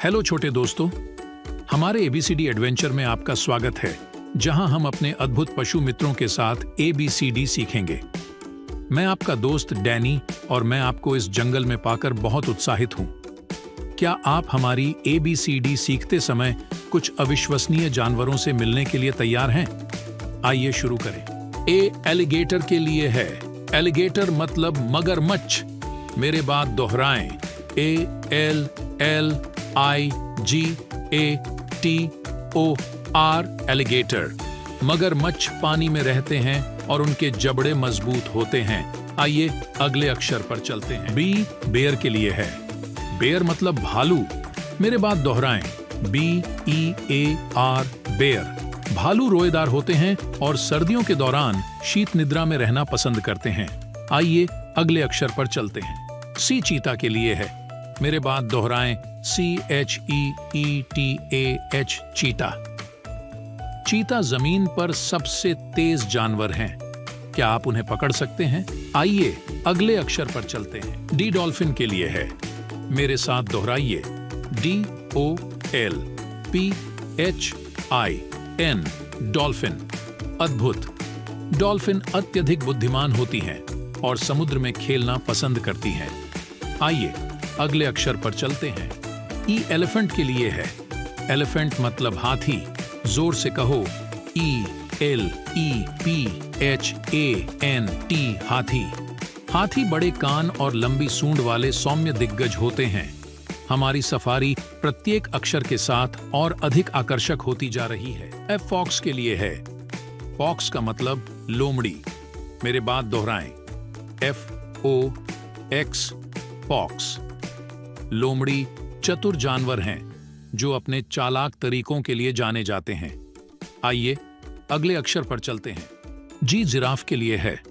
Hello छोटे दोस्तों, हमारे एबीसीडी एडवेंचर में आपका स्वागत है, जहां हम अपने अद्भुत पशु मित्रों के साथ एबीसीडी सीखेंगे। मैं आपका दोस्त डैनी और मैं आपको इस जंगल में पाकर बहुत उत्साहित हूं। क्या आप हमारी एबीसीडी सीखते समय कुछ अविश्वसनीय जानवरों से मिलने के लिए तैयार हैं? आइए शुरू करें। ए एलिगेटर के लिए है। एलिगेटर मतलब मगरमच्छ। मेरे बाद दोहराएं। ALIGATOR alligator. मगरमच्छ पानी में रहते हैं और उनके जबड़े मजबूत होते हैं। आइए अगले अक्षर पर चलते हैं। बी बेयर के लिए है। बेयर मतलब भालू। मेरे बाद दोहराएं। BEAR bear. भालू रोएदार होते हैं और सर्दियों के दौरान शीत निद्रा में रहना पसंद करते हैं। आइए अगले अक्षर पर चलते हैं। सी चीता के लिए है। मेरे बाद दोहराएं। CHEETAH चीता। चीता जमीन पर सबसे तेज जानवर हैं। क्या आप उन्हें पकड़ सकते हैं? आइए अगले अक्षर पर चलते हैं। डी डॉल्फिन के लिए है। मेरे साथ दोहराइए। DOLPHIN dolphin. अद्भुत। डॉल्फिन अत्यधिक बुद्धिमान होती हैं और समुद्र में खेलना पसंद करती हैं। आइए अगले अक्षर पर चलते हैं। ई एलिफेंट के लिए है। एलिफेंट मतलब हाथी। जोर से कहो। ELEPHANT हाथी। हाथी बड़े कान और लंबी सूंड वाले सौम्य दिग्गज होते हैं। हमारी सफारी प्रत्येक अक्षर के साथ और अधिक आकर्षक होती जा रही है। एफ फॉक्स के लिए है। फॉक्स का मतलब लोमड़ी। मेरे बाद दोहराएं। FOX fox. लोमड़ी चतुर जानवर हैं जो अपने चालाक तरीकों के लिए जाने जाते हैं। आइए अगले अक्षर पर चलते हैं। जी जिराफ के लिए है।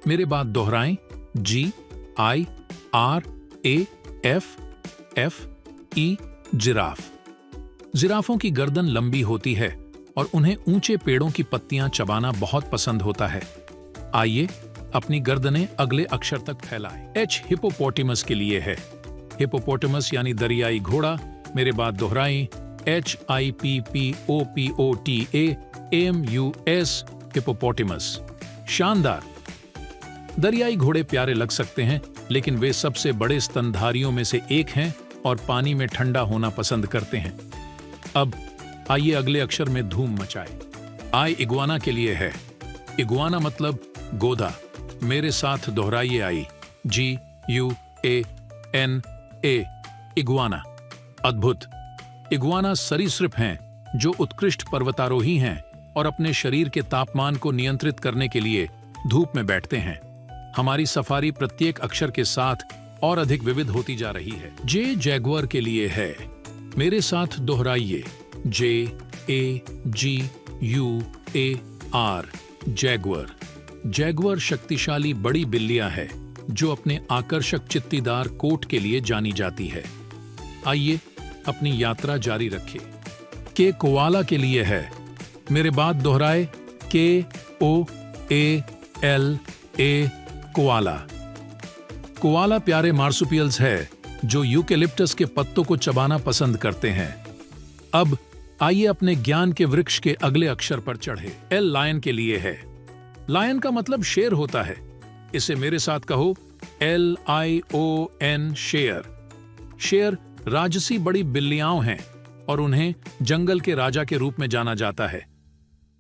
मेरे बाद दोहराएं। GIRAFE giraffe. जिराफों की गर्दन लंबी होती है और उन्हें ऊंचे पेड़ों की पत्तियां चबाना बहुत पसंद होता है। आइए अपनी गर्दनें अगले अक्षर तक फैलाएं। H हिपोपोटेमस के लिए है। हिपोपोटेमस यानी दरियाई घोड़ा। मेरे बाद दोहराएं। HIPPOPOTAMUS hippopotamus. शानदार। दरियाई घोड़े प्यारे लग सकते हैं, लेकिन वे सबसे बड़े स्तनधारियों में से एक हैं और पानी में ठंडा होना पसंद करते हैं। अब आइए अगले अक्षर में धूम मचाएं। आई इग्वाना के लिए है। इग्वाना मतलब गोधा। मेरे साथ दोहराइए। IGUANA iguana. अद्भुत। इग्वाना सरीसृप हैं जो उत्कृष्ट पर्वतारोही हैं और अपने शरीर के तापमान को नियंत्रित करने के लिए धूप में बैठते हैं। हमारी सफारी प्रत्येक अक्षर के साथ और अधिक विविध होती जा रही है। जे जैगुआर के लिए है। मेरे साथ दोहराइए। JAGUAR Jaguar. जैगुआर शक्तिशाली बड़ी बिल्लियां है जो अपने आकर्षक चित्तीदार कोट के लिए जानी जाती है। आइए अपनी यात्रा जारी रखें। के कोआला के लिए है। मेरे बाद दोहराए। KOALA koala. कोआला प्यारे मार्सुपियल्स है जो यूकेलिप्टस के पत्तों को चबाना पसंद करते हैं। अब आइए अपने ज्ञान के वृक्ष के अगले अक्षर पर चढ़े। L लायन के लिए है। लायन का मतलब शेर होता है। इसे मेरे साथ कहो। LION शेर। शेर राजसी बड़ी बिल्लियां हैं और उन्हें जंगल के राजा के रूप में जाना जाता है।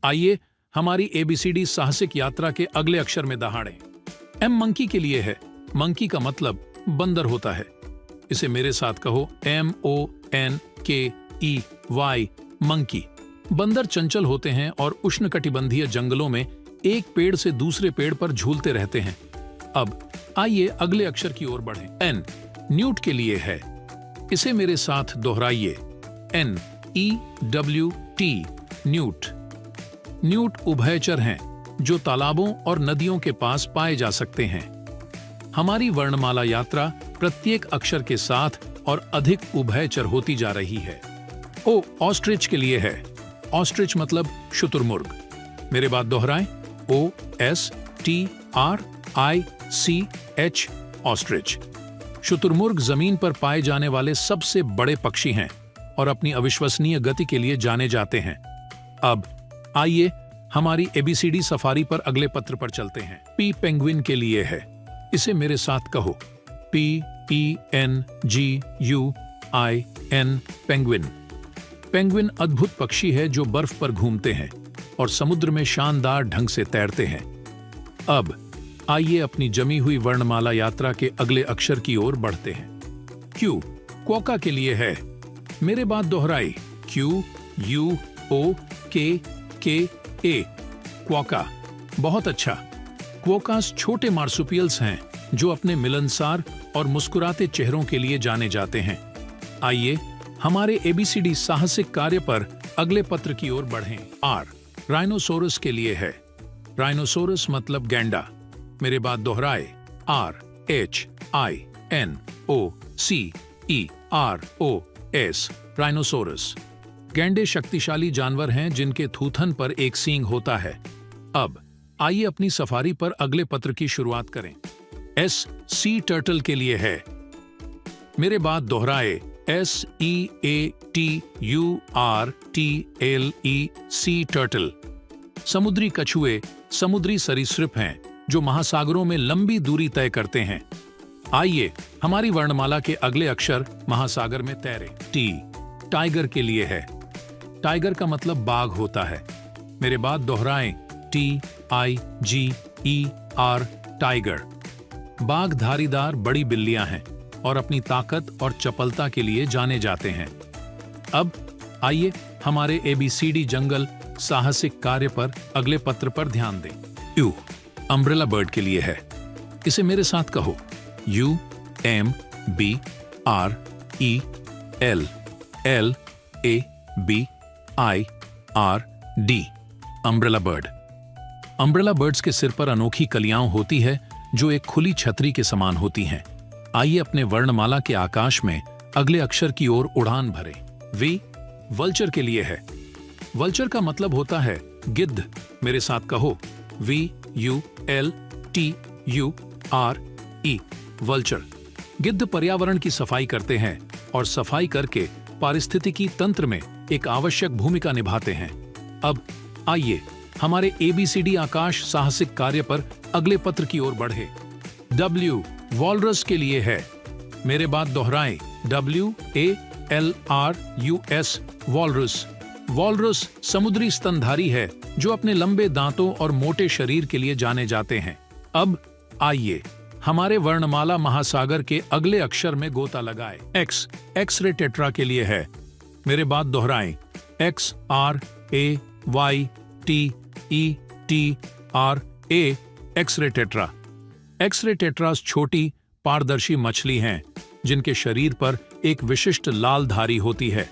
आइए हमारी ABCD साहसिक यात्रा के अगले अक्षर में दहाड़ें। M मंकी के लिए है। मंकी का मतलब बंदर होता है। इसे मेरे साथ कहो। MONKEY monkey. बंदर चंचल होते हैं और उष्णकटिबंधीय जंगलों में एक पेड़ से दूसरे पेड़ पर झूलते रहते हैं। अब आइए अगले अक्षर की ओर बढ़ें। N न्यूट के लिए है। इसे मेरे साथ दोहराइए। NEWT Newt. न्यूट उभयचर हैं जो तालाबों और नदियों के पास पाए जा सकते हैं। हमारी वर्णमाला यात्रा प्रत्येक अक्षर के साथ और अधिक उभयचर होती जा रही है। ओ ऑस्ट्रिच के लिए है। ऑस्ट्रिच मतलब शुतुरमुर्ग। मेरे बाद दोहराएं। OSTRICH ostrich. शुतुरमुर्ग जमीन पर पाए जाने वाले सबसे बड़े पक्षी हैं और अपनी अविश्वसनीय गति के लिए जाने जाते हैं। अब आइए हमारी एबीसीडी सफारी पर अगले पत्र पर चलते हैं। पी पेंगुइन के लिए है। इसे मेरे साथ कहो, PENGUIN। पेंगुइन। पेंगुइन अद्भुत पक्षी है जो बर्फ पर घूमते हैं और समुद्र में शानदार ढंग से तैरते हैं। अब आइए अपनी जमी हुई वर्णमाला यात्रा के अगले अक्षर की ओर बढ़ते हैं। क्यू क्वोका के लिए है। मेरे बाद दोहराई, QUOKA। क्वोका। बहुत अच्छा। क्वोकास छोटे मार्सुपियल्स हैं जो अपने मिलनसार और मुस्कुराते चेहरों के लिए जाने जाते हैं। आइए हमारे एबीसीडी साहसिक कार्य पर अगले पत्र की ओर बढ़ें। R राइनोसोरस के लिए है। राइनोसोरस मतलब गैंडा। मेरे बाद दोहराए, RHINOCEROS। राइनोसोरस। गैंडे शक्तिशाली जानवर हैं जिनके थूथन पर एक सींग होता है। अब आइए अपनी सफारी पर अगले पत्र की शुरुआत करें। S सी टर्टल के लिए है। मेरे बाद दोहराए, SEATURTLE। Sea turtle. समुद्री कछुए समुद्री सरीसृप हैं जो महासागरों में लंबी दूरी तय करते हैं। आइए हमारी वर्णमाला के अगले अक्षर महासागर में तैरें। T टाइगर के लिए है। टाइगर का मतलब बाघ होता है। मेरे बाद दोहराएं, TIGER। टाइगर। बाघ धारीदार बड़ी बिल्लियां हैं और अपनी ताकत और चपलता के लिए जाने जाते हैं। अब आइए हमारे एबीसीडी जंगल साहसिक कार्य पर अगले पत्र पर ध्यान दें। U अम्ब्रेला बर्ड के लिए है। इसे मेरे साथ कहो, UMBRELLABIRD। Umbrella bird. Umbrella birds के सिर पर अनोखी कलियां होती है जो एक खुली छतरी के समान होती हैं। आइए अपने वर्णमाला के आकाश में अगले अक्षर की ओर उड़ान भरें। V वल्चर के लिए है। वल्चर का मतलब होता है गिद्ध। मेरे साथ कहो, VULTURE। वल्चर। गिद्ध पर्यावरण की सफाई करते हैं और सफाई करके पारिस्थितिकी तंत्र में एक आवश्यक भूमिका निभाते हैं। अब आइए हमारे एबीसीडी आकाश साहसिक कार्य पर अगले पत्र की ओर बढ़े। W वॉलरस के लिए है। मेरे बाद दोहराएं, WALRUS। वॉलरस। वॉलरस समुद्री स्तनधारी है जो अपने लंबे दांतों और मोटे शरीर के लिए जाने जाते हैं। अब आइए हमारे वर्णमाला महासागर के अगले अक्षर में गोता लगाए। X एक्सरे टेट्रा के लिए है। मेरे बाद दोहराएं, XRAYTETRA। X ray tetra. X ray tetras छोटी पारदर्शी मछली हैं जिनके शरीर पर एक विशिष्ट लाल धारी होती है।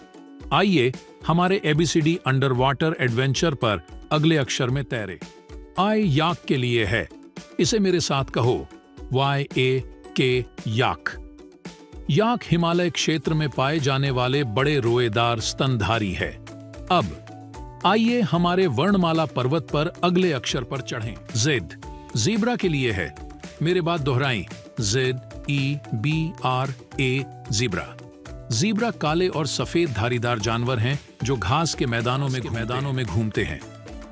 आइए हमारे एबीसीडी अंडर वाटर एडवेंचर पर अगले अक्षर में तैरे। I याक के लिए है। इसे मेरे साथ कहो, YAK। याक। याक हिमालय क्षेत्र में पाए जाने वाले बड़े रोएदार स्तनधारी है। अब आइए हमारे वर्णमाला पर्वत पर अगले अक्षर पर चढ़ें। Z ज़ीब्रा के लिए है। मेरे बाद दोहराएं, ZEBRA। ज़ीब्रा। ज़ीब्रा काले और सफेद धारीदार जानवर हैं जो घास के मैदानों में घूमते हैं।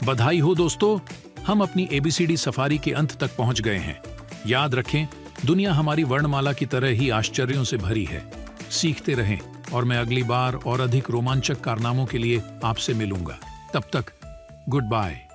बधाई हो दोस्तों, हम अपनी एबीसीडी सफारी के अंत तक पहुंच गए हैं। याद रखें, दुनिया हमारी वर्णमाला की तरह ही आश्चर्यों से भरी है। सीखते रहें और मैं अगली बार और अधिक रोमांचक कारनामों के लिए आपसे मिलूंगा। तब तक गुड बाय।